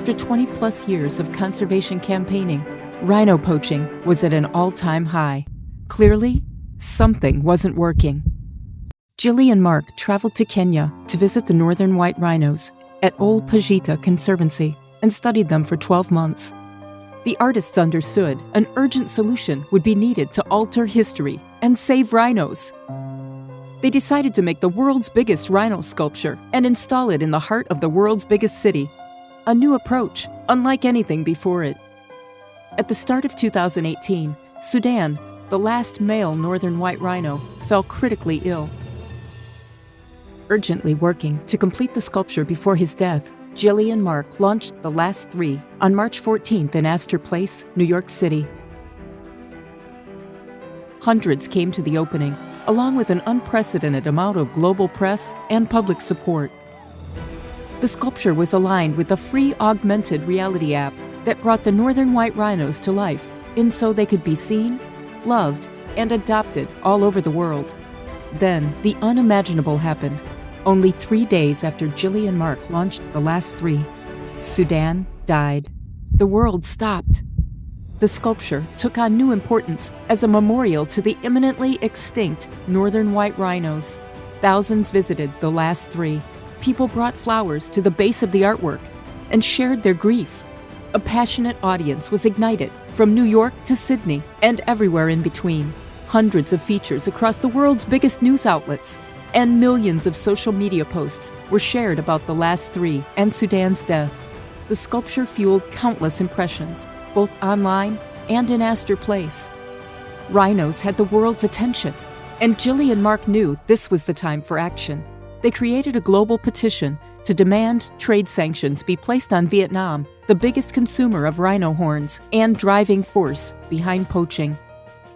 After 20-plus years of conservation campaigning, rhino poaching was at an all-time high. Clearly, something wasn't working. Gillie and Marc traveled to Kenya to visit the northern white rhinos at Old Pajita Conservancy and studied them for 12 months. The artists understood an urgent solution would be needed to alter history and save rhinos. They decided to make the world's biggest rhino sculpture and install it in the heart of the world's biggest city. A new approach, unlike anything before it. At the start of 2018, Sudan, the last male northern white rhino, fell critically ill. Urgently working to complete the sculpture before his death, Gillie and Marc launched the last three on March 14th in Astor Place, New York City. Hundreds came to the opening, along with an unprecedented amount of global press and public support. The sculpture was aligned with the free augmented reality app that brought the northern white rhinos to life, and so they could be seen, loved, and adopted all over the world. Then, the unimaginable happened. Only 3 days after Gillie and Marc launched the last three, Sudan died. The world stopped. The sculpture took on new importance as a memorial to the imminently extinct northern white rhinos. Thousands visited the last three. People brought flowers to the base of the artwork and shared their grief. A passionate audience was ignited from New York to Sydney and everywhere in between. Hundreds of features across the world's biggest news outlets and millions of social media posts were shared about the last three and Sudan's death. The sculpture fueled countless impressions, both online and in Astor Place. Rhinos had the world's attention, and Gillie and Marc knew this was the time for action. They created a global petition to demand trade sanctions be placed on Vietnam, the biggest consumer of rhino horns and driving force behind poaching.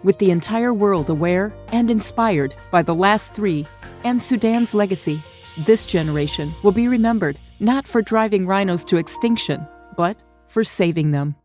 With the entire world aware and inspired by the last three and Sudan's legacy, this generation will be remembered not for driving rhinos to extinction, but for saving them.